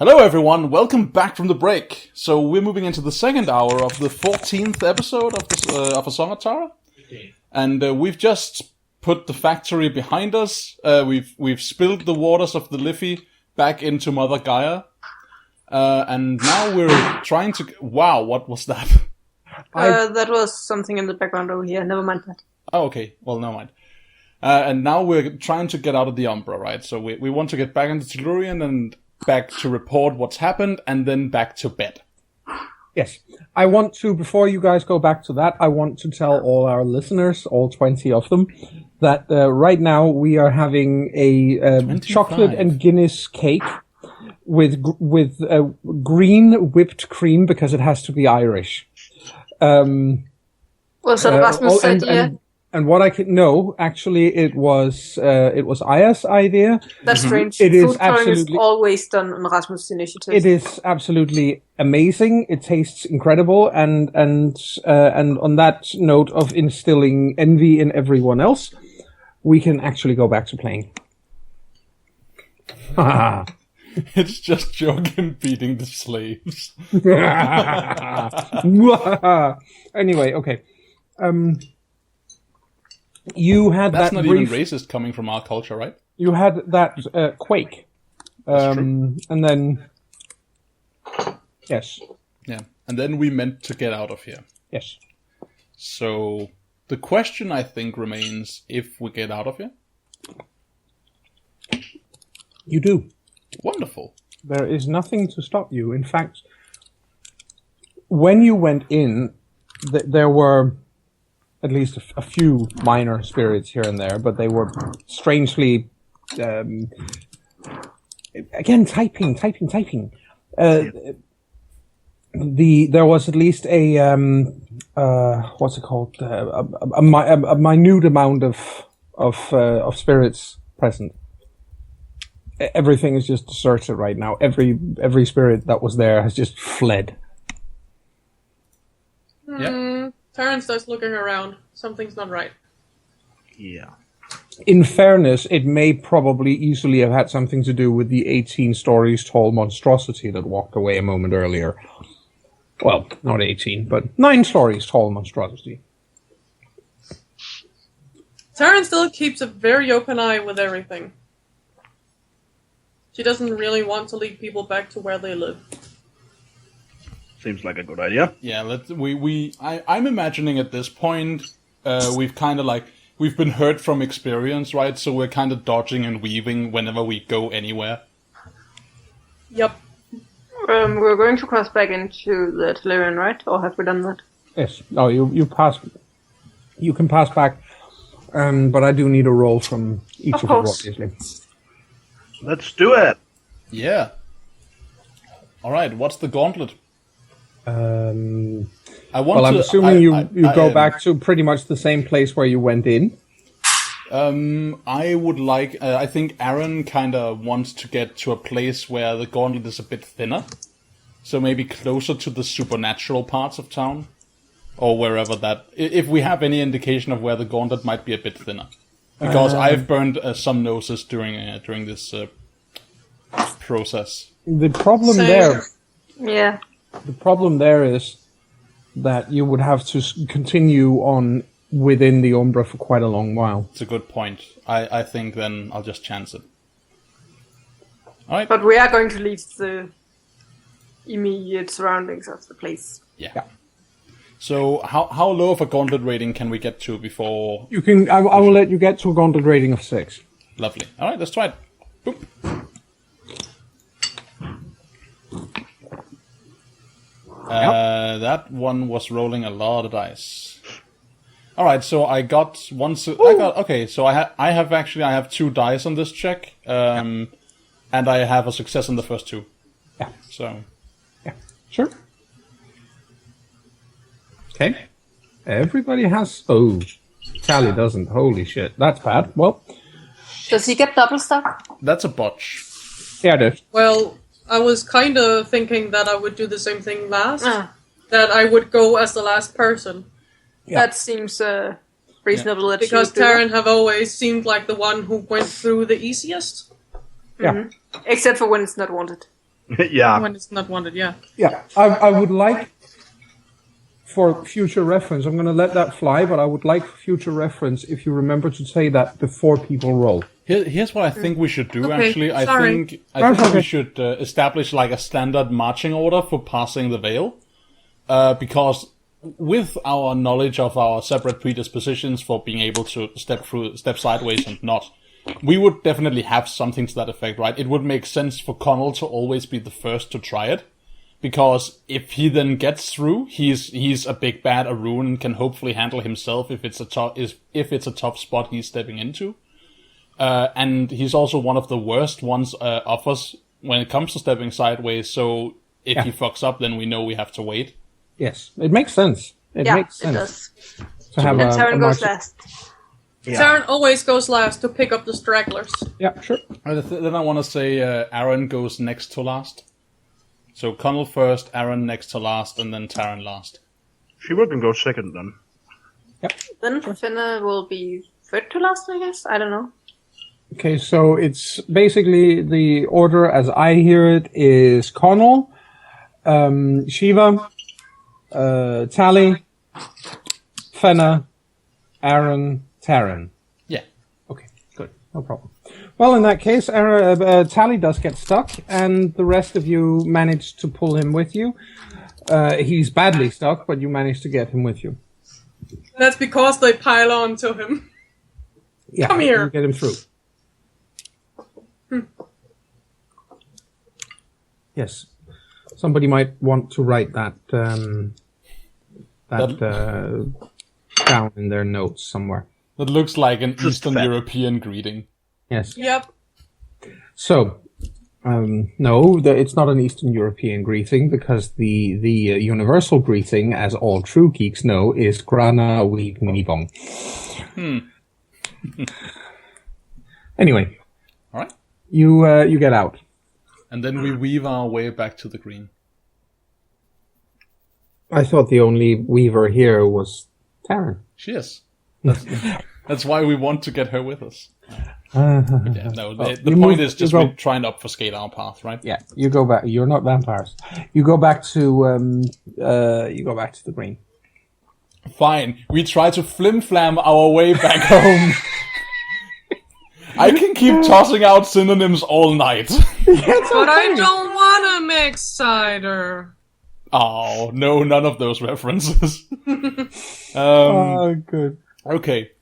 Hello everyone, welcome back from the break. So we're moving into the second hour of the 14th episode of A Song of Tara. And we've just put the factory behind us. We've spilled the waters of the Liffey back into Mother Gaia. And now we're trying to... Wow, what was that? That was something in the background over here. Never mind that. Oh, okay. Well, never mind. And now we're trying to get out of the Umbra, right? So we want to get back into Tellurian and back to report what's happened, and then back to bed. Yes. I want to, before you guys go back to that, I want to tell all our listeners, all 20 of them, that right now we are having a chocolate and Guinness cake with green whipped cream because it has to be Irish. Was that Rasmus' idea? And what I can know, actually, it was Aya's idea. That's strange. It is Food coloring is always done on Rasmus' initiative. It is absolutely amazing. It tastes incredible, and on that note of instilling envy in everyone else, we can actually go back to playing. It's just Jorgen beating the slaves. Anyway, okay. You had That's that not brief... even racist coming from our culture, right? You had that quake. And then... Yes. Yeah. And then we meant to get out of here. Yes. So the question, I think, remains if we get out of here. You do. Wonderful. There is nothing to stop you. In fact, when you went in, there were at least a few minor spirits here and there, but they were strangely, again, typing. There was at least a, what's it called? A minute amount of spirits present. Everything is just deserted right now. Every spirit that was there has just fled. Yeah. Taryn starts looking around. Something's not right. Yeah. In fairness, it may probably easily have had something to do with the 18 stories tall monstrosity that walked away a moment earlier. Well, not 18, but 9 stories tall monstrosity. Taryn still keeps a very open eye with everything. She doesn't really want to lead people back to where they live. Seems like a good idea. Yeah, I'm imagining at this point, we've kind of we've been hurt from experience, right? So we're kind of dodging and weaving whenever we go anywhere. Yep. We're going to cross back into the Tellurian, right? Or have we done that? Yes. Oh, you pass. You can pass back, but I do need a roll from each of you, obviously. Let's do it. Yeah. All right. What's the gauntlet? I'm assuming you go back to pretty much the same place where you went in. I would like... I think Aaron kind of wants to get to a place where the gauntlet is a bit thinner. So maybe closer to the supernatural parts of town. Or wherever that... If we have any indication of where the gauntlet might be a bit thinner. Because I've burned some noses during this process. The problem there... Yeah. The problem there is that you would have to continue on within the Umbra for quite a long while. It's a good point. I think then I'll just chance it. All right. But we are going to leave the immediate surroundings of the place. Yeah. So how low of a gauntlet rating can we get to before... You can. I will let you get to a gauntlet rating of 6. Lovely. All right, let's try it. Boop. That one was rolling a lot of dice. All right, so I got one. Okay, so I have 2 dice on this check, and I have a success on the first 2. Yeah. So. Yeah. Sure. Okay. Everybody has. Oh, Tally doesn't. Holy shit, that's bad. Well. Does he get double stuck? That's a botch. Yeah, it is. Well, I was kind of thinking that I would do the same thing last. That I would go as the last person. Yeah. That seems reasonable. Yeah. Because Taryn have always seemed like the one who went through the easiest. Yeah. Mm-hmm. Except for when it's not wanted. Yeah. When it's not wanted, yeah. Yeah, I would like, for future reference, I'm going to let that fly, but I would like for future reference if you remember to say that before people roll. Here's what I think we should do, Okay, actually. I sorry. think we should establish like a standard marching order for passing the veil. Because with our knowledge of our separate predispositions for being able to step sideways and not, we would definitely have something to that effect, right? It would make sense for Connell to always be the first to try it. Because if he then gets through, he's a big bad Arun and can hopefully handle himself if it's a tough spot he's stepping into. And he's also one of the worst ones of us when it comes to stepping sideways. So if he fucks up, then we know we have to wait. Yes, it makes sense. It makes sense. It does. To have And Taryn goes march- last. Yeah. Taryn always goes last to pick up the stragglers. Yeah, sure. Then I want to say Aaron goes next to last. So Connell first, Aaron next to last, and then Taryn last. She can go second then. Then Finna will be third to last, I guess. I don't know. Okay, so it's basically the order as I hear it is Connell, Shiva, Tally, Fenna, Aaron, Taryn. Yeah. Okay, good. No problem. Well, in that case, Tally does get stuck, and the rest of you manage to pull him with you. He's badly stuck, but you manage to get him with you. That's because they pile on to him. Yeah, Come here. you get him through. Yes. Somebody might want to write that down in their notes somewhere. That looks like an Just Eastern fat. European greeting. Yes. Yep. So, no, it's not an Eastern European greeting because the universal greeting, as all true geeks know, is Grana Week Minibong. Anyway. All right. You get out. And then we weave our way back to the green. I thought the only weaver here was Taryn. She is. That's why we want to get her with us. Yeah, The point is just we try and obfuscate our path, right? Yeah, you go back. You're not vampires. You go back to the green. Fine. We try to flim-flam our way back home. I can keep tossing out synonyms all night. But I don't want to mix cider. Oh, no, none of those references. Good. Okay.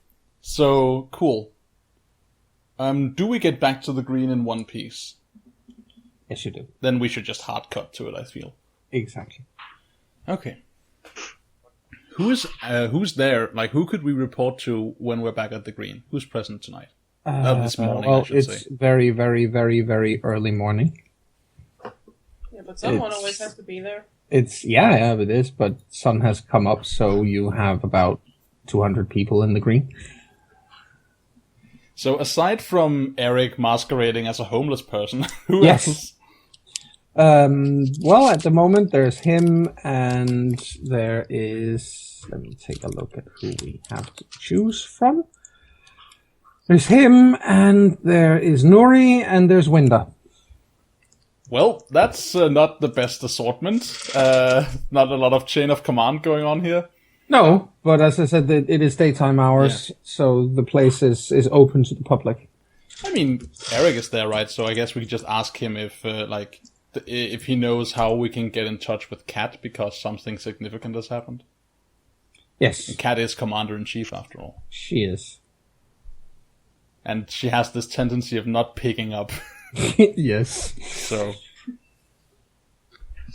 So, cool. Do we get back to the green in one piece? Yes, you do. Then we should just hard cut to it, I feel. Exactly. Okay. Who's there? Like, who could we report to when we're back at the green? Who's present tonight? This morning, I should it's say. very, very, very, very early morning. Yeah, but someone always has to be there. It's yeah, it is. But sun has come up, so you have about 200 people in the green. So aside from Eric masquerading as a homeless person, who Yes. else? Well, at the moment, there's him, and there is... Let me take a look at who we have to choose from. There's him, and there is Nuri, and there's Winda. Well, that's not the best assortment. Not a lot of chain of command going on here. No, but as I said, it is daytime hours, so the place is open to the public. I mean, Eric is there, right? So I guess we could just ask him if he knows how we can get in touch with Kat because something significant has happened. Yes, Kat is commander-in-chief, after all. she is. And she has this tendency of not picking up. Yes. So,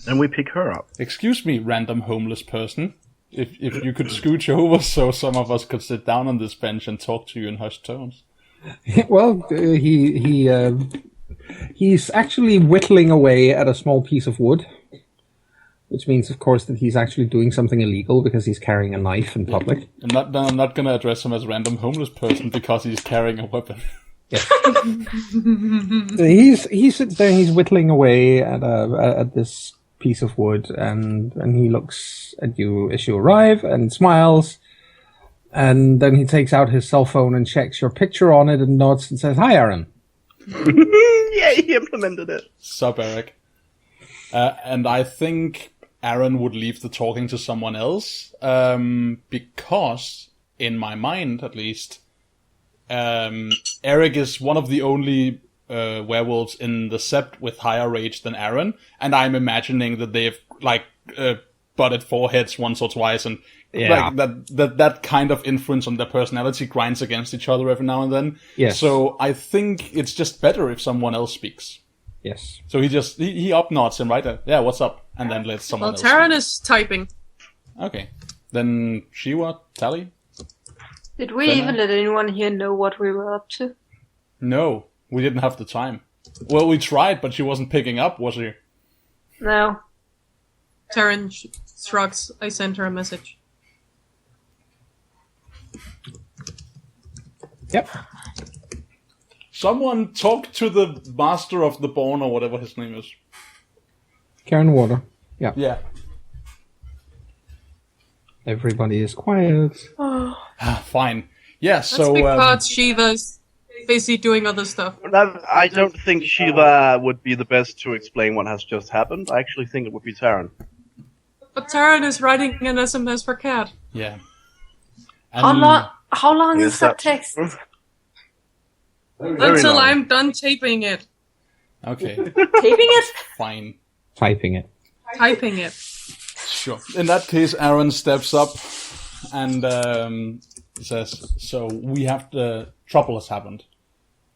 Then we pick her up. excuse me, random homeless person. If you could scooch over so some of us could sit down on this bench and talk to you in hushed tones. Well, he's actually whittling away at a small piece of wood, which means, of course, that he's actually doing something illegal because he's carrying a knife in public. I'm not going to address him as a random homeless person because he's carrying a weapon. Yes. He sits there, he's whittling away at this piece of wood, and he looks at you as you arrive and smiles, and then he takes out his cell phone and checks your picture on it and nods and says, "Hi, Aaron." Yeah, he implemented it. Sup, Eric? And I think Aaron would leave the talking to someone else, because, in my mind at least, Eric is one of the only werewolves in the sept with higher rage than Aaron, and I'm imagining that they've butted foreheads once or twice, and that kind of influence on their personality grinds against each other every now and then. Yes. So I think it's just better if someone else speaks. Yes. So he up nods him right there. Yeah, what's up? And then lets someone else. Well, Taran is typing. Okay. Then Shiwa, Tally? Did we even let anyone here know what we were up to? No, we didn't have the time. Well, we tried, but she wasn't picking up, was she? No. Taran shrugs. I sent her a message. Yep. Someone talk to the master of the Born, or whatever his name is. Karen Water. Yeah. Yeah. Everybody is quiet. Fine. Yeah, That's so... because Shiva's busy doing other stuff. I don't think Shiva would be the best to explain what has just happened. I actually think it would be Taran. But Taran is writing an SMS for Cat. Yeah. How long is that text? Until I'm done taping it. Okay. Taping it? Fine. Typing it. Typing it. Sure. In that case, Aaron steps up and says, so we have trouble has happened.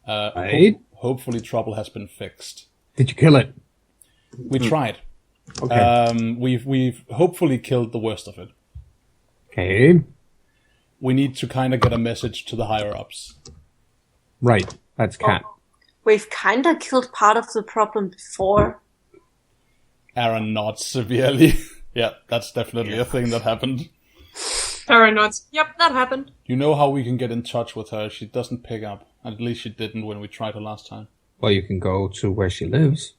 Right. Hopefully trouble has been fixed. Did you kill it? We tried. Okay. We've hopefully killed the worst of it. Okay. We need to kind of get a message to the higher-ups. Right. That's Cat. We've kind of killed part of the problem before. Aaron nods severely. Yeah, that's definitely a thing that happened. Taran nods. Yep, that happened. You know how we can get in touch with her. She doesn't pick up. At least she didn't when we tried her last time. Well, you can go to where she lives.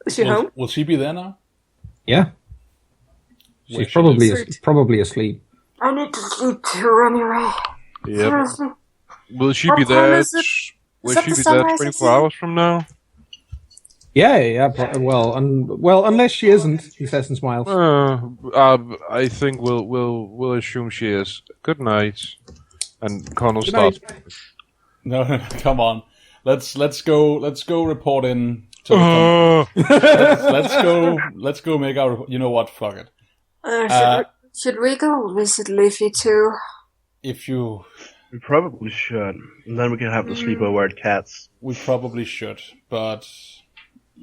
Is she home? Will she be there now? Yeah. Where She's she probably lives? probably asleep. I need to sleep too anyway. Yep. Seriously. Will she What be time there? is it? Will Is that she the be there sunrise 24 again? hours from now? Yeah. Well, unless she isn't, he says and smiles. I think we'll assume she is. Good night. And Connell Good night. starts. No, come on. Let's go report in to the let's go make our, you know what, fuck it. Should we go visit Liffey too? If you, We probably should. And then we can have the sleepover at Cat's. we probably should, but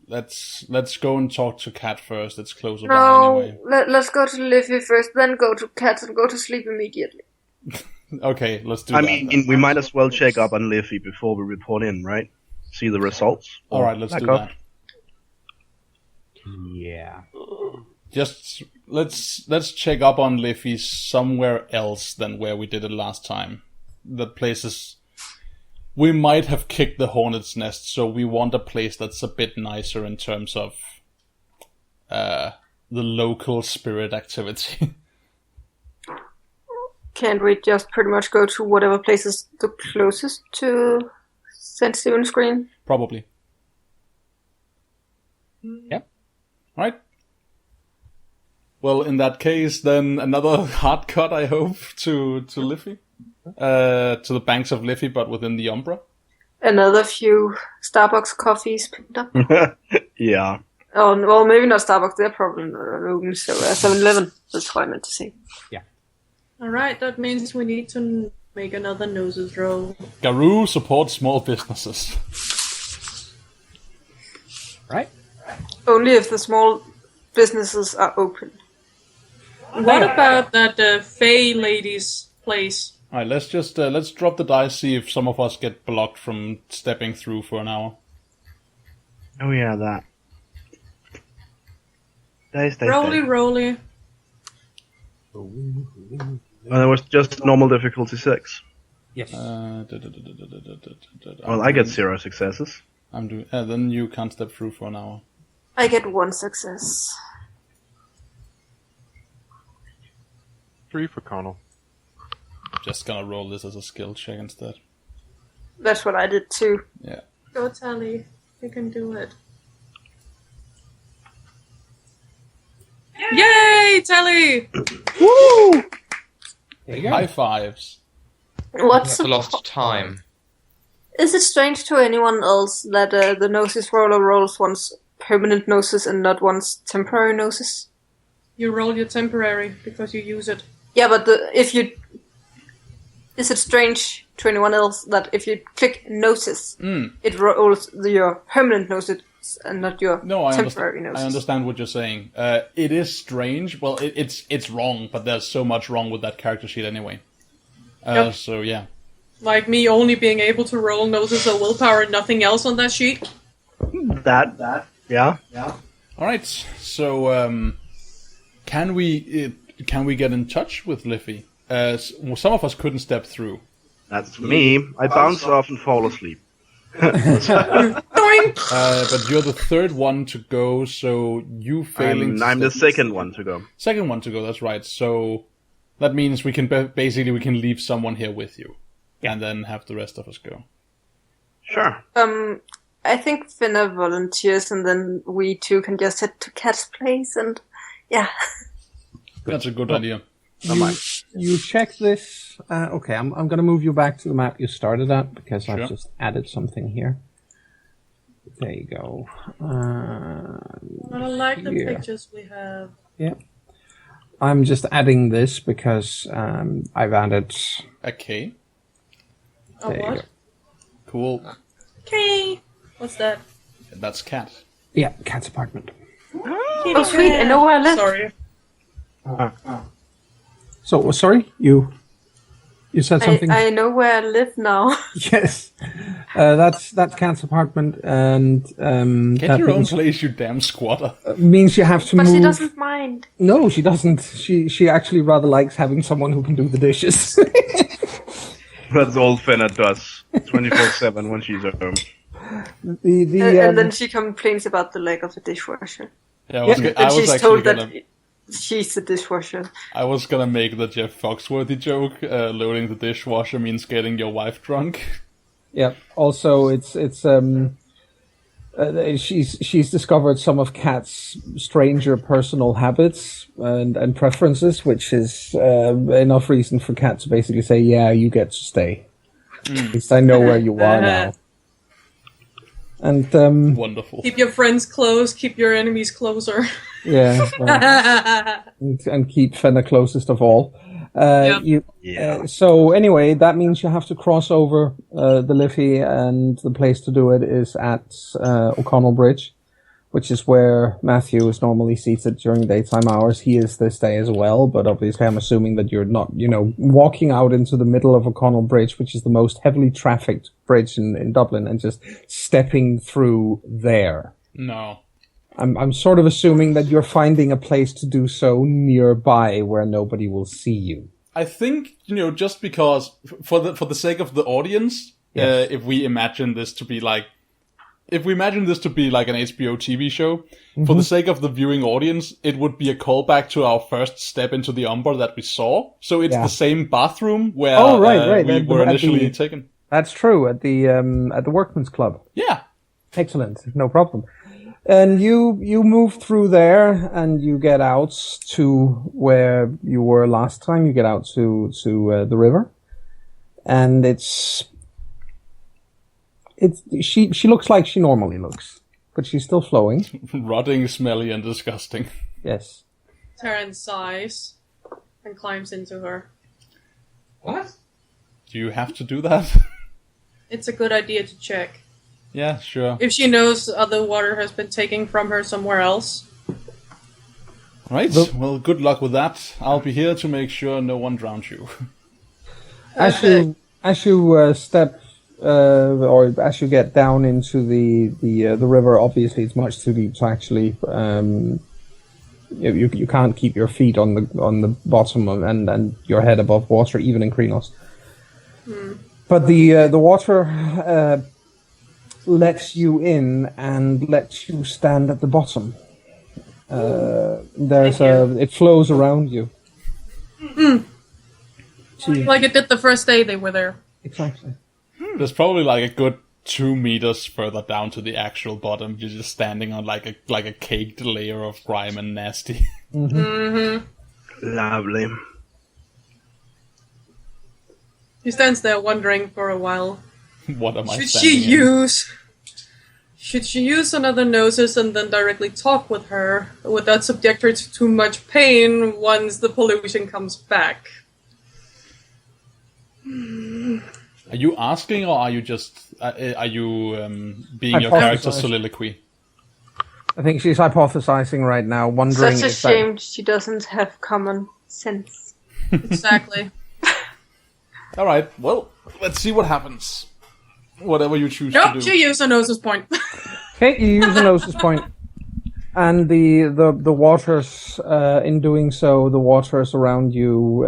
let's go and talk to Cat first. It's closer by No, anyway. let's go to Liffey first, then go to Cat and go to sleep immediately. Okay, let's do I that. mean, then. we might as well check up on Liffey before we report in, right? See the results. All right, let's Back do up. that. Yeah. Just let's check up on Liffey somewhere else than where we did it last time. That place is. We might have kicked the hornet's nest, so we want a place that's a bit nicer in terms of the local spirit activity. Can't we just pretty much go to whatever place is the closest to St. Stephen's Green? Probably. Yep. Right. Well, in that case, then another hard cut, I hope, to Liffey. To the banks of Liffey, but within the Umbra. Another few Starbucks coffees picked up. Yeah. Oh, well, maybe not Starbucks, they're probably not open, so 7-Eleven, that's what I meant to say. Alright, that means we need to make another noses roll. Garou supports small businesses. Right. Only if the small businesses are open. What about that Fae lady's place? Alright, let's just let's drop the dice, see if some of us get blocked from stepping through for an hour. Oh yeah, that. Dice. Roly. That was just normal difficulty 6. Yes. Well, I get 0 successes. I'm doing. Then you can't step through for an hour. I get 1 success. 3 for Connell. Just gonna roll this as a skill check instead. That's what I did too. Yeah. Go Tally. You can do it. Yay, Telly! Woo! There you go. High fives. What's The lost time. Is it strange to anyone else that the Gnosis roller rolls once permanent Gnosis and not once temporary Gnosis? You roll your temporary because you use it. Yeah, but is it strange to anyone else that if you click Gnosis, it rolls your permanent Gnosis and not your temporary Gnosis? I understand what you're saying. It is strange. Well, it's wrong, but there's so much wrong with that character sheet anyway. Yep. So yeah. Like me only being able to roll Gnosis or willpower and nothing else on that sheet. Yeah. All right. So can we get in touch with Liffey? Some of us couldn't step through. That's me. I bounce off and fall asleep. Doink! But you're the third one to go, so you failing. I'm the second one to go. Second one to go. That's right. So that means we can basically leave someone here with you, and then have the rest of us go. Sure. I think Finna volunteers, and then we two can just head to Cat's place, and yeah. That's a good idea. You check this. Okay, I'm going to move you back to the map you started at because I've just added something here. There you go. I like the pictures we have. Yeah. I'm just adding this because I've added... A K? Oh, what? Cool. K! What's that? That's Cat. Yeah, Cat's apartment. Oh, sweet, I know where I live. Sorry. So, sorry, you said something? I know where I live now. Yes. That's Cat's apartment, and Get your own place, you damn squatter. Means you have to move. But she doesn't mind. No, she doesn't. She actually rather likes having someone who can do the dishes. That's all Fenna does. 24/7 when she's at home. And then she complains about the lack of the dishwasher. Yeah, And she's told that she's the dishwasher. I was gonna make the Jeff Foxworthy joke. Loading the dishwasher means getting your wife drunk. Yeah. Also, she's discovered some of Cat's stranger personal habits and preferences, which is enough reason for Cat to basically say, "Yeah, you get to stay. At least I know where you are now." And Wonderful. Keep your friends close, keep your enemies closer. Yeah, well, and keep Fenna closest of all. So anyway, that means you have to cross over the Liffey, and the place to do it is at O'Connell Bridge, which is where Matthew is normally seated during daytime hours. He is this day as well, but obviously I'm assuming that you're not, walking out into the middle of O'Connell Bridge, which is the most heavily trafficked bridge in Dublin, and just stepping through there. No. I'm sort of assuming that you're finding a place to do so nearby where nobody will see you. I think, just because, for the sake of the audience, if we imagine this to be like an HBO TV show, for the sake of the viewing audience, it would be a callback to our first step into the Umber that we saw. So it's the same bathroom where we were initially taken. That's true, at the Workman's Club. Yeah. Excellent, no problem. And you move through there, and you get out to where you were last time. You get out to the river, and she looks like she normally looks, but she's still flowing. Rotting, smelly, and disgusting. Yes. Terrence sighs and climbs into her. What? Do you have to do that? It's a good idea to check. Yeah, sure. If she knows other water has been taken from her somewhere else. Right, well, good luck with that. I'll be here to make sure no one drowns you. As you step, or as you get down into the river, obviously it's much too deep to actually, you can't keep your feet on the bottom and your head above water, even in Krynos. But the water lets you in and lets you stand at the bottom. It flows around you. Like it did the first day they were there. Exactly. There's probably like a good 2 meters further down to the actual bottom. You're just standing on like a caked layer of grime and nasty. Lovely. He stands there wondering for a while. What am I Should standing she in? use another Gnosis and then directly talk with her? Would that subject her to too much pain once the pollution comes back? Are you asking, or are you just being your character's Hypothesize. soliloquy? I think she's hypothesizing right now, wondering Such a if that- shame she doesn't have common sense. Exactly. All right. Well, let's see what happens. Whatever you choose to Nope, do. she used a Gnosis point. Okay, you use a Gnosis point. And the waters, in doing so, the waters around you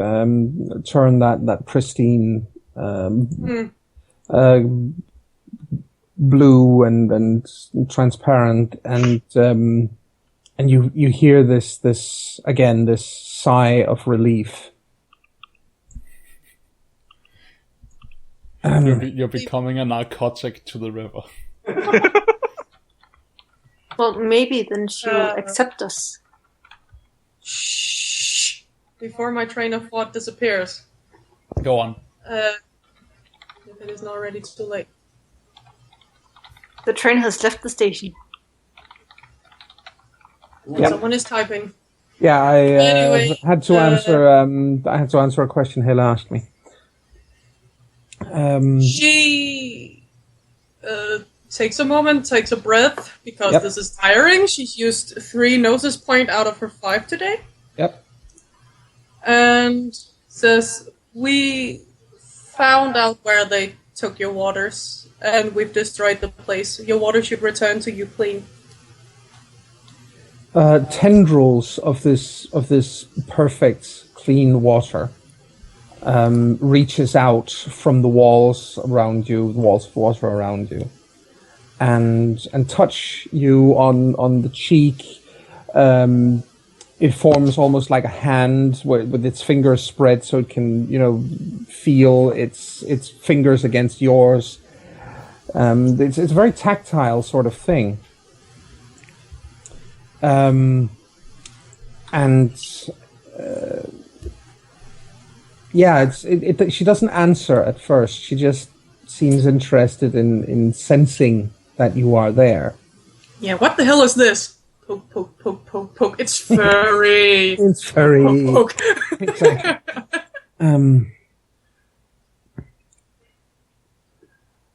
turn that pristine blue and transparent, and you hear this sigh of relief. You're becoming a narcotic to the river. Well, maybe then she will accept us. Shh. Before my train of thought disappears. Go on. If it is not already too late. The train has left the station. Yep. Someone is typing. Yeah, I Anyway, had to answer. I had to answer a question Hill asked me. She takes a moment, takes a breath, because Yep. this is tiring. She's used 3 Gnosis point out of her 5 today. Yep. And says, we found out where they took your waters, and we've destroyed the place. Your water should return to you clean. Tendrils of this perfect clean water reaches out from the walls around you, the walls of water around you, and touch you on the cheek. It forms almost like a hand with its fingers spread, so it can feel its fingers against yours. It's a very tactile sort of thing. She doesn't answer at first. She just seems interested in sensing that you are there. Yeah, what the hell is this? Poke, poke, poke, poke, poke. It's furry. It's very Poke, poke. exactly.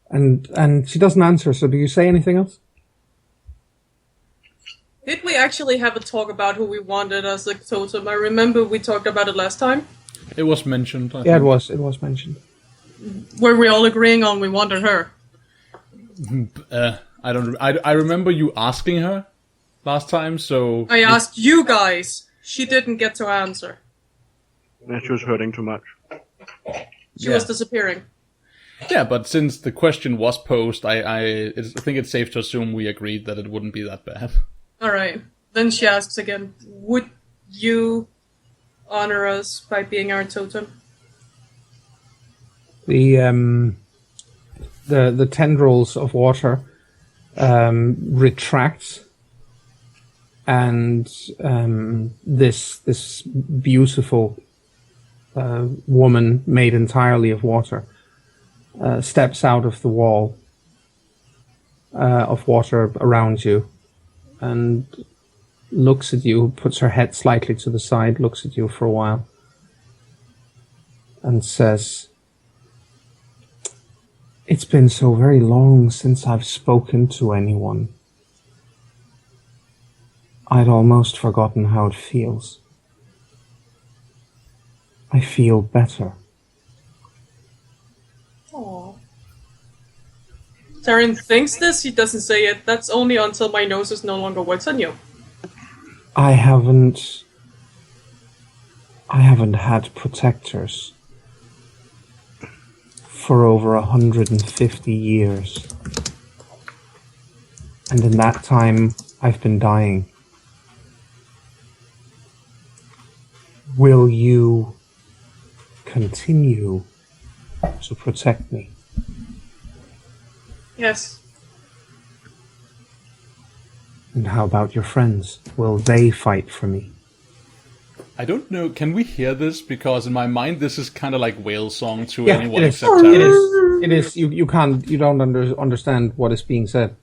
And she doesn't answer. So, do you say anything else? Did we actually have a talk about who we wanted as a totem? I remember we talked about it last time. It was mentioned. I Yeah, think. it was mentioned. Were we all agreeing on we wanted her? I don't. I remember you asking her last time. So I asked you guys. She didn't get to answer. Yeah, she was hurting too much. She was disappearing. Yeah, but since the question was posed, I think it's safe to assume we agreed that it wouldn't be that bad. Alright. Then she asks again, would you honor us by being our totem? The tendrils of water retract, and this beautiful woman made entirely of water steps out of the wall of water around you and looks at you, puts her head slightly to the side, looks at you for a while, and says, "It's been so very long since I've spoken to anyone. I'd almost forgotten how it feels. I feel better." Aww. Taryn thinks this, he doesn't say it. That's only until my Gnosis no longer works on you. I haven't had protectors for over 150 years. And in that time, I've been dying. Will you continue to protect me? Yes. And how about your friends? Will they fight for me? I don't know. Can we hear this? Because in my mind, this is kind of like whale song to Yeah, anyone it is. except Tara. It is. You can't. You don't understand what is being said.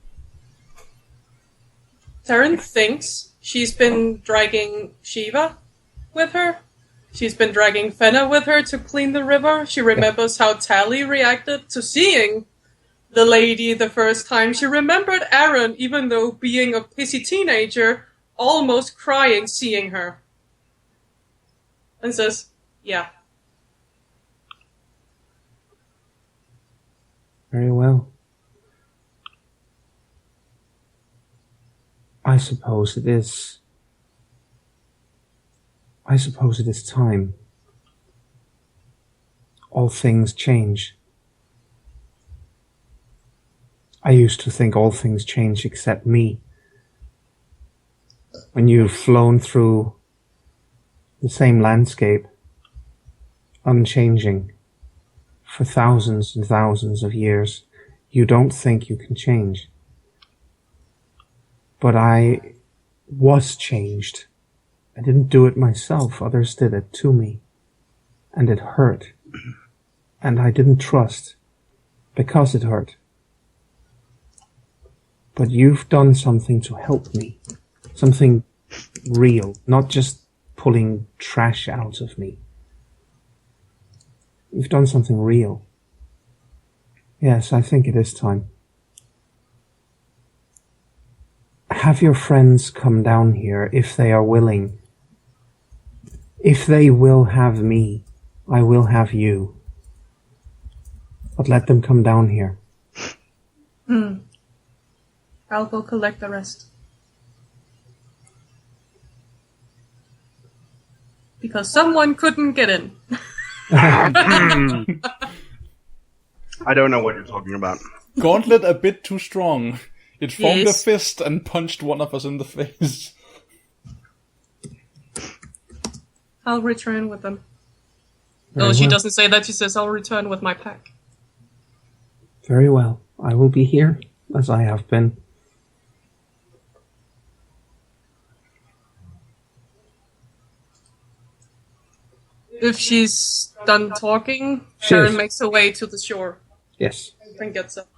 Taryn thinks she's been dragging Shiva with her. She's been dragging Fenna with her to clean the river. She remembers how Tally reacted to seeing the lady the first time. She remembered Aaron, even though being a pissy teenager, almost crying seeing her. And says, yeah. Very well. I suppose it is time. All things change. I used to think all things change except me. When you've flown through the same landscape, unchanging, for thousands and thousands of years, you don't think you can change. But I was changed. I didn't do it myself. Others did it to me. And it hurt. And I didn't trust because it hurt. But you've done something to help me. Something real, not just pulling trash out of me. You've done something real. Yes, I think it is time. Have your friends come down here if they are willing. If they will have me, I will have you. But let them come down here. I'll go collect the rest. Because someone couldn't get in. I don't know what you're talking about. Gauntlet a bit too strong. It formed Yes. a fist and punched one of us in the face. I'll return with them. Very She well. doesn't say that. She says, I'll return with my pack. Very well. I will be here, as I have been. If she's done talking, She Sharon is. makes her way to the shore Yes. and gets up.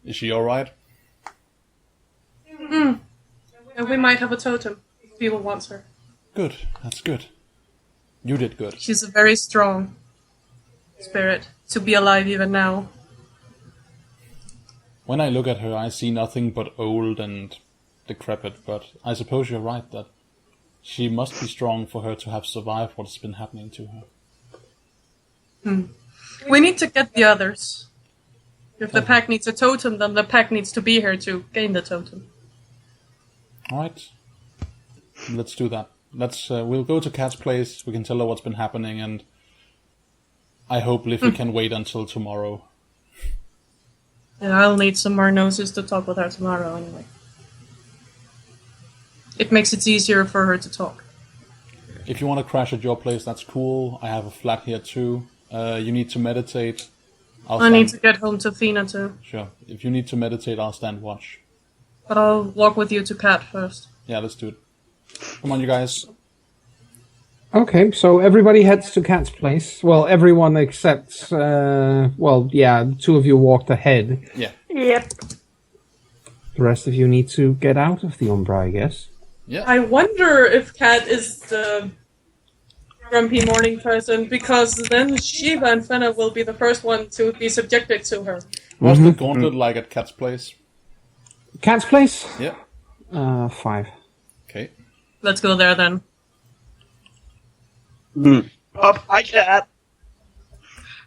Is she alright? And we might have a totem if people want her. Good. That's good. You did good. She's a very strong spirit to be alive even now. When I look at her, I see nothing but old and decrepit, but I suppose you're right that she must be strong for her to have survived what's been happening to her. We need to get the others. If the pack needs a totem, then the pack needs to be here to gain the totem. Alright. Let's do that. We'll go to Kat's place, we can tell her what's been happening, and I hope Liffey can wait until tomorrow. And I'll need some more noses to talk with her tomorrow anyway. It makes it easier for her to talk. If you want to crash at your place, that's cool. I have a flat here too. You need to meditate. I need to get home to Fina too. Sure. If you need to meditate, I'll stand watch. But I'll walk with you to Cat first. Yeah, let's do it. Come on, you guys. Okay, so everybody heads to Cat's place. Well, everyone except, two of you walked ahead. Yeah. Yep. The rest of you need to get out of the Umbra, I guess. Yeah. I wonder if Cat is the grumpy morning person, because then Shiva and Fenna will be the first one to be subjected to her. What's the gauntlet like at Kat's place? Cat's place? Yeah. 5. Okay. Let's go there then. Up, hi cat.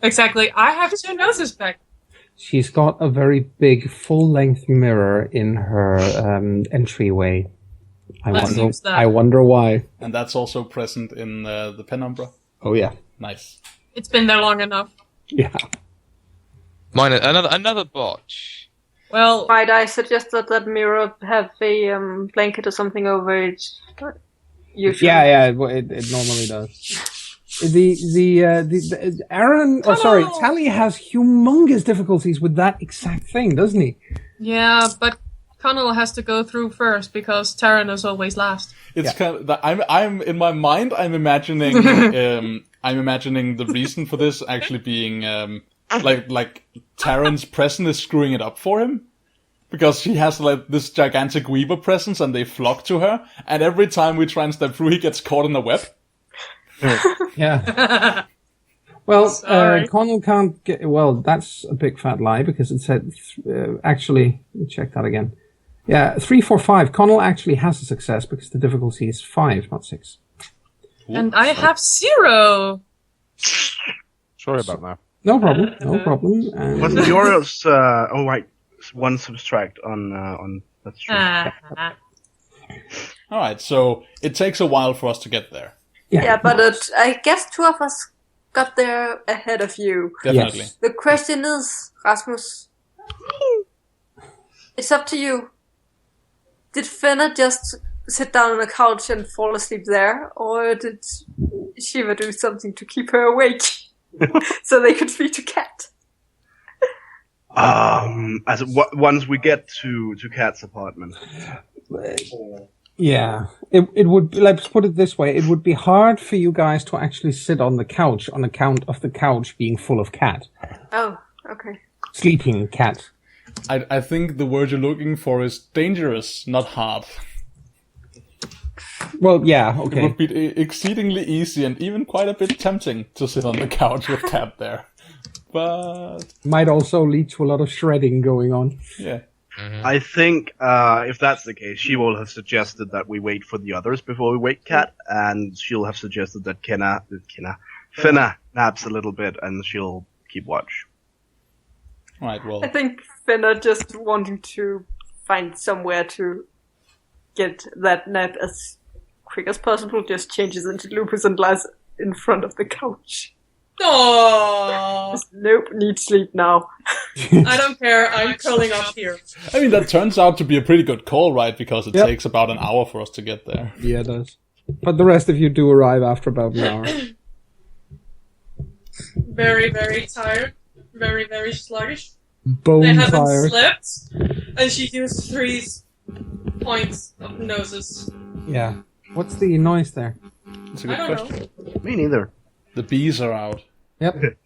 Exactly. I have 2 noses back. She's got a very big, full-length mirror in her entryway. Let's use that. I wonder why. And that's also present in the penumbra. Oh, yeah. Nice. It's been there long enough. Yeah. Mine, another botch. Well, Might I suggest that mirror have a blanket or something over it? Usually. Yeah, it normally does. The Aaron, Tally has humongous difficulties with that exact thing, doesn't he? yeah, but Connell has to go through first because Taryn is always last. It's kind of I'm in my mind. I'm imagining the reason for this actually being like Taryn's presence is screwing it up for him because she has like this gigantic weaver presence and they flock to her. And every time we try and step through, he gets caught in a web. Yeah. Well, Connell can't get... Well, that's a big fat lie, because it said... actually, let me check that again. Yeah, 3, 4, 5. Connell actually has a success, because the difficulty is 5, not 6. And I have 0! Sorry about that. No problem, no problem. Wasn't yours... oh, right. 1 subtract on... That's true. Alright, so it takes a while for us to get there. Yeah, but I guess 2 of us got there ahead of you. Definitely. Yes. The question is, Rasmus, it's up to you. Did Fenna just sit down on a couch and fall asleep there, or did Shiva do something to keep her awake so they could feed the cat? Once we get to Kat's apartment. Yeah, it would, let's put it this way, it would be hard for you guys to actually sit on the couch on account of the couch being full of cat. Oh, okay. Sleeping cat. I think the word you're looking for is dangerous, not hard. Well, yeah, It okay. would be exceedingly easy and even quite a bit tempting to sit on the couch with Cat there. But... Might also lead to a lot of shredding going on. yeah. I think if that's the case, she will have suggested that we wait for the others before we wake Kat, and she'll have suggested that Fenna naps a little bit, and she'll keep watch. Right, well... I think Fenna just wanting to find somewhere to get that nap as quick as possible just changes into Lupus and lies in front of the couch. Aww. Nope, need sleep now. I don't care, I'm curling up here. I mean, that turns out to be a pretty good call, right? Because it takes about an hour for us to get there. Yeah, it does. But the rest of you do arrive after about an hour. Very, very tired. Very, very sluggish. Bone They haven't tired. slept, and she used 3 points of noses. Yeah. What's the noise there? That's a good I don't question. Me neither. The bees are out. Yep.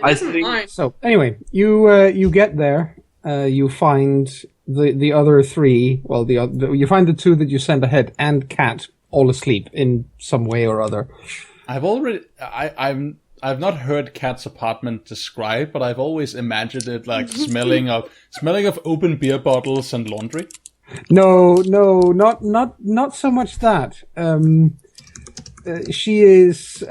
I Isn't think- mine. So anyway, you get there. You find the other 3. Well, you find the 2 that you sent ahead and Cat all asleep in some way or other. I've not heard Cat's apartment described, but I've always imagined it like smelling of open beer bottles and laundry. No, not so much that. She's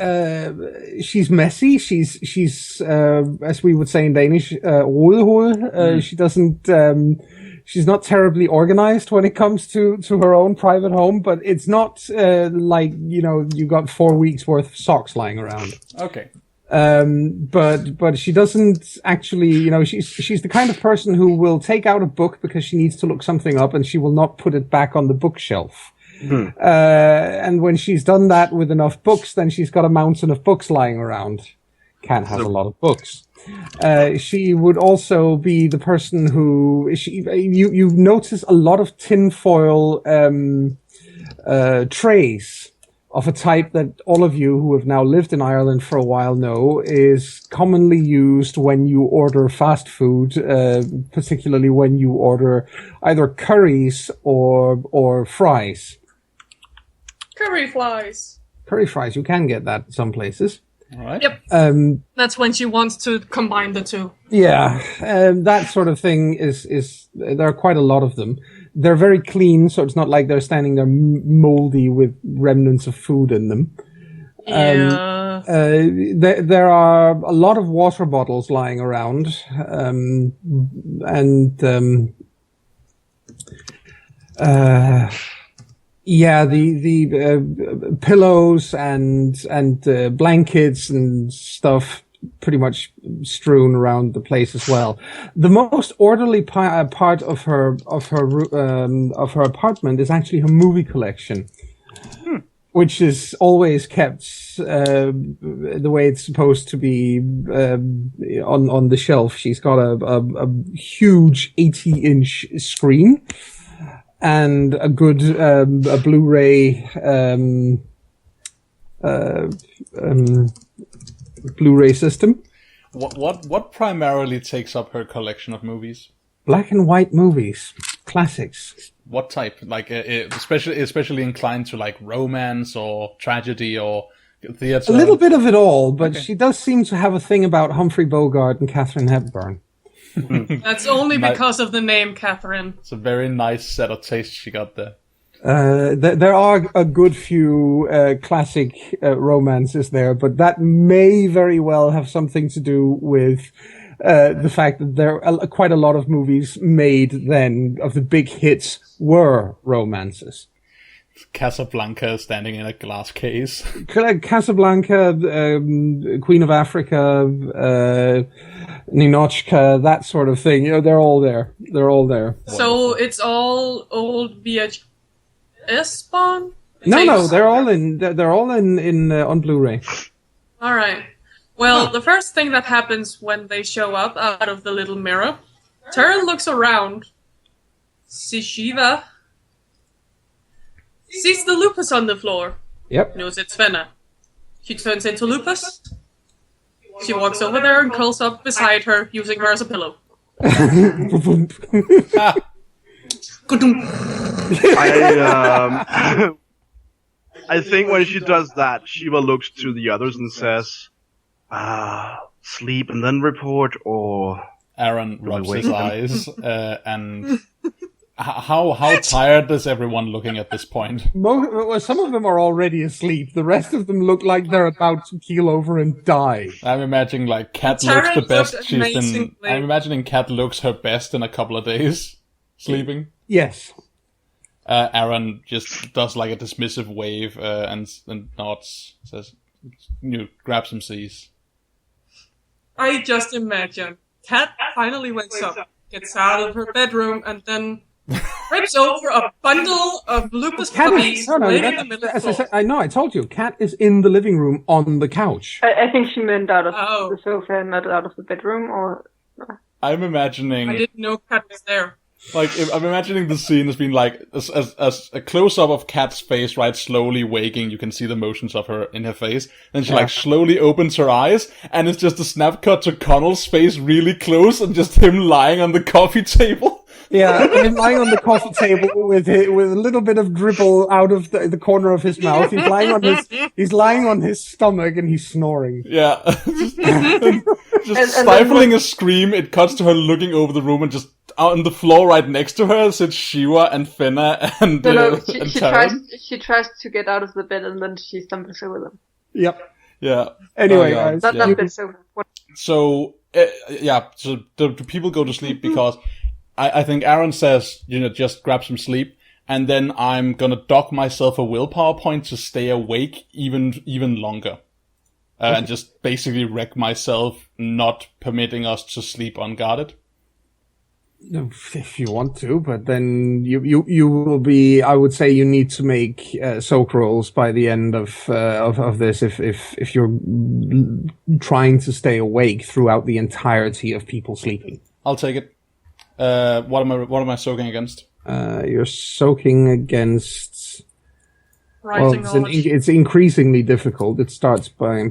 messy. She's as we would say in Danish, rodehoved. She doesn't. She's not terribly organized when it comes to her own private home, but it's not like you got 4 weeks worth of socks lying around. Okay. But she doesn't actually, she's the kind of person who will take out a book because she needs to look something up, and she will not put it back on the bookshelf. And when she's done that with enough books, then she's got a mountain of books lying around. Cat has a lot of books. She would also be the person who you notice a lot of tinfoil trays of a type that all of you who have now lived in Ireland for a while know is commonly used when you order fast food, particularly when you order either curries or fries. Curry flies. Curry fries, you can get that some places. All right. Yep. That's when she wants to combine the 2. Yeah, that sort of thing is there are quite a lot of them. They're very clean, so it's not like they're standing there moldy with remnants of food in them. Yeah. There are a lot of water bottles lying around, the pillows and blankets and stuff pretty much strewn around the place as well. The most orderly part of her apartment is actually her movie collection, which is always kept the way it's supposed to be on the shelf. She's got a huge 80-inch screen and a good a Blu-ray Blu-ray system. What primarily takes up her collection of movies? Black and white movies, classics. What type? Like, especially inclined to like romance or tragedy or theater? A little bit of it all, but she does seem to have a thing about Humphrey Bogart and Katharine Hepburn. That's only because of the name Catherine. It's a very nice set of taste she got there. There are a good few classic romances there, but that may very well have something to do with the fact that there are quite a lot of movies made then of the big hits were romances. Casablanca standing in a glass case. Casablanca, Queen of Africa, Ninochka, that sort of thing. You know, they're all there. They're all there. So it's all old VHS spawn? No, they're all in. They're all in on Blu-ray. All right. Well, the first thing that happens when they show up out of the little mirror, Turn looks around, sees Shiva, sees the lupus on the floor. Yep. Knows it's Fenna. She turns into lupus. She walks over there and curls up beside her, using her as a pillow. I think when she does that, Shiva looks to the others and says, sleep and then report, or... Aaron rubs his eyes, and how tired is everyone looking at this point? Some of them are already asleep. The rest of them look like they're about to keel over and die. I'm imagining like Kat looks the best she's been. I'm imagining Kat looks her best in a couple of days sleeping. Yes. Aaron just does like a dismissive wave and nods, says, grab some C's. I just imagine Kat finally wakes up, gets out of her bedroom, and then rips over a bundle of lupus puppies laid in the middle of the floor. I told you, Kat is in the living room on the couch. I think she meant out of the sofa and not out of the bedroom, or... I'm imagining... I didn't know Kat was there. Like, I'm imagining the scene as being like as a close-up of Kat's face, right, slowly waking. You can see the motions of her in her face. Then she like slowly opens her eyes, and it's just a snap cut to Connell's face really close, and just him lying on the coffee table. Yeah, him lying on the coffee table with a little bit of dribble out of the corner of his mouth. He's lying on his stomach, and he's snoring. Yeah, just stifling a scream. It cuts to her looking over the room, and just out on the floor right next to her sits Shiva and Fenna and she tries to get out of the bed, and then she stumbles over them. Yep. Yeah. Anyway, guys. So do people go to sleep? Because I think Aaron says, just grab some sleep, and then I'm gonna dock myself a willpower point to stay awake even longer. And just basically wreck myself, not permitting us to sleep unguarded. If you want to, but then you will be. I would say you need to make soak rolls by the end of this if you're trying to stay awake throughout the entirety of people sleeping. I'll take it. What am I soaking against? You're soaking against. It's increasingly difficult. It starts by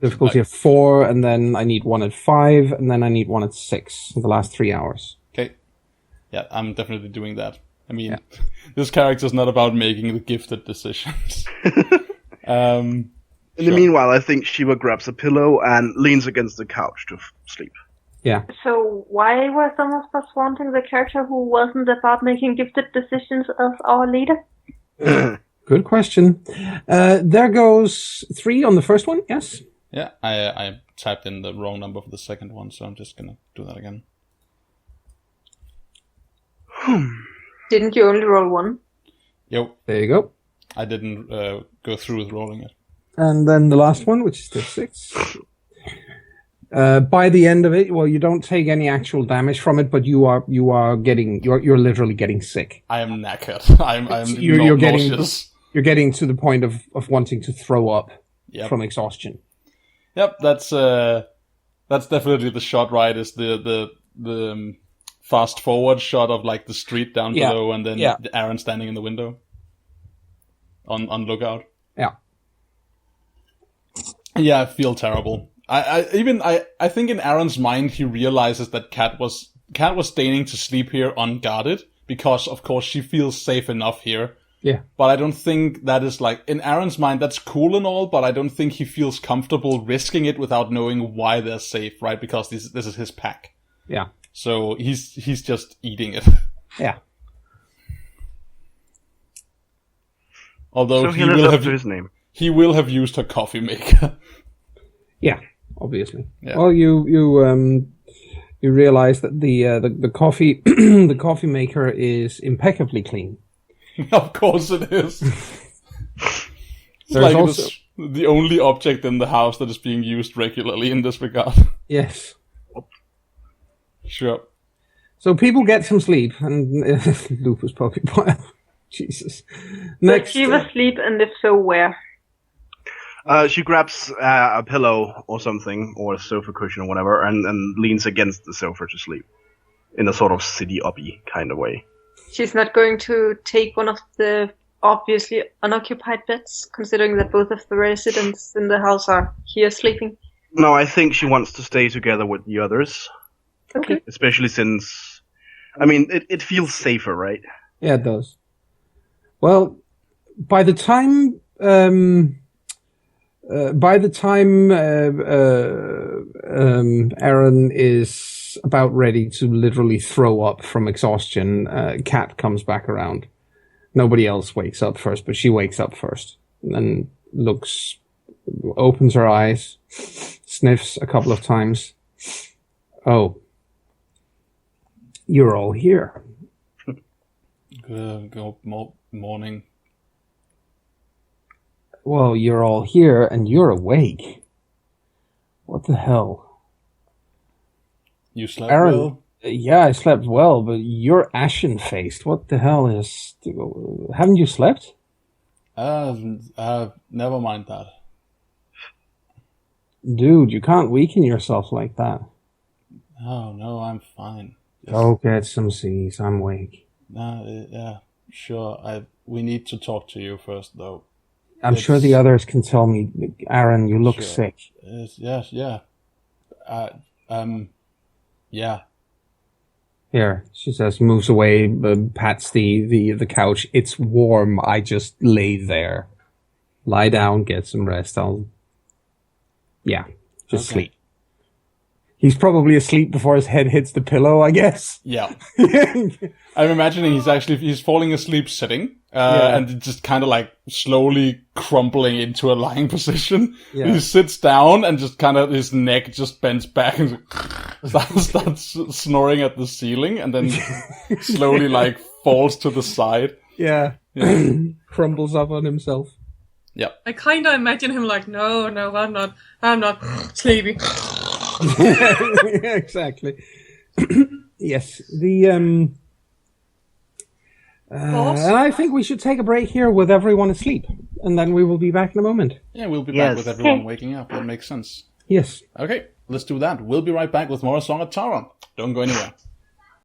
difficulty of 4, and then I need 1 at 5, and then I need 1 at 6 in the last 3 hours. Okay. Yeah, I'm definitely doing that. I mean, this character's not about making the gifted decisions. In the meanwhile, I think Shiva grabs a pillow and leans against the couch to sleep. Yeah. So why were some of us wanting the character who wasn't about making gifted decisions as our leader? Good question. There goes 3 on the first one, yes? Yeah, I typed in the wrong number for the second one, so I'm just gonna do that again. Didn't you only roll 1? Yo. There you go. I didn't go through with rolling it. And then the last one, which is the 6. By the end of it, well, you don't take any actual damage from it, but you're literally getting sick. I am knackered. I'm nauseous. You're getting to the point of wanting to throw up from exhaustion. Yep, that's definitely the shot, right? Is the fast forward shot of like the street down Yeah. below, and then Yeah. Aaron standing in the window on lookout. Yeah. Yeah, I feel terrible. I think in Aaron's mind he realizes that Kat was staying to sleep here unguarded because of course she feels safe enough here. Yeah. But I don't think that is like, in Aaron's mind that's cool and all, but I don't think he feels comfortable risking it without knowing why they're safe, right? Because this is his pack. Yeah. So he's just eating it. Yeah. So Although he lives up to his name. he will have used her coffee maker. Yeah, obviously. Yeah. Well, you realize that the coffee the coffee maker is impeccably clean. Of course it is. It's There's like also- it's the only object in the house that is being used regularly in this regard. Yes. Sure. So people get some sleep, and Lupus puppy boy. Jesus. Does Shiva sleep, and if so, where? She grabs a pillow or something, or a sofa cushion or whatever, and leans against the sofa to sleep. In a sort of city-uppy kind of way. She's not going to take one of the obviously unoccupied beds, considering that both of the residents in the house are here sleeping. No, I think she wants to stay together with the others. Okay. Especially since... I mean, it feels safer, right? Yeah, it does. Well, by the time Aaron is about ready to literally throw up from exhaustion, Kat comes back around. Nobody else wakes up first, but she wakes up first. And then opens her eyes, sniffs a couple of times. Oh. You're all here. Good morning. Well, you're all here and you're awake. What the hell? You slept Aaron, well? yeah, I slept well, but you're ashen-faced. What the hell is... Haven't you slept? Never mind that. Dude, you can't weaken yourself like that. Oh, no, I'm fine. Go get some C's. I'm awake. Yeah, sure. We need to talk to you first, though. I'm sure the others can tell me, Aaron, you look Sure. sick. Yes, yeah. Yeah. Here, she says, moves away, pats the couch. It's warm. I just lay there. Lie down, get some rest. Just Okay. sleep. He's probably asleep before his head hits the pillow, I guess. Yeah. I'm imagining he's falling asleep sitting, and just kind of like slowly crumpling into a lying position. Yeah. He sits down and just kind of his neck just bends back and starts snoring at the ceiling, and then slowly like falls to the side. Yeah. Crumbles up on himself. Yep. I kind of imagine him like, no, I'm not sleepy. Exactly. Yes. And I think we should take a break here with everyone asleep, and then we will be back in a moment. Yeah, we'll be Yes. back with everyone waking up. That makes sense. Yes. Okay, let's do that. We'll be right back with more Song of Tara. Don't go anywhere.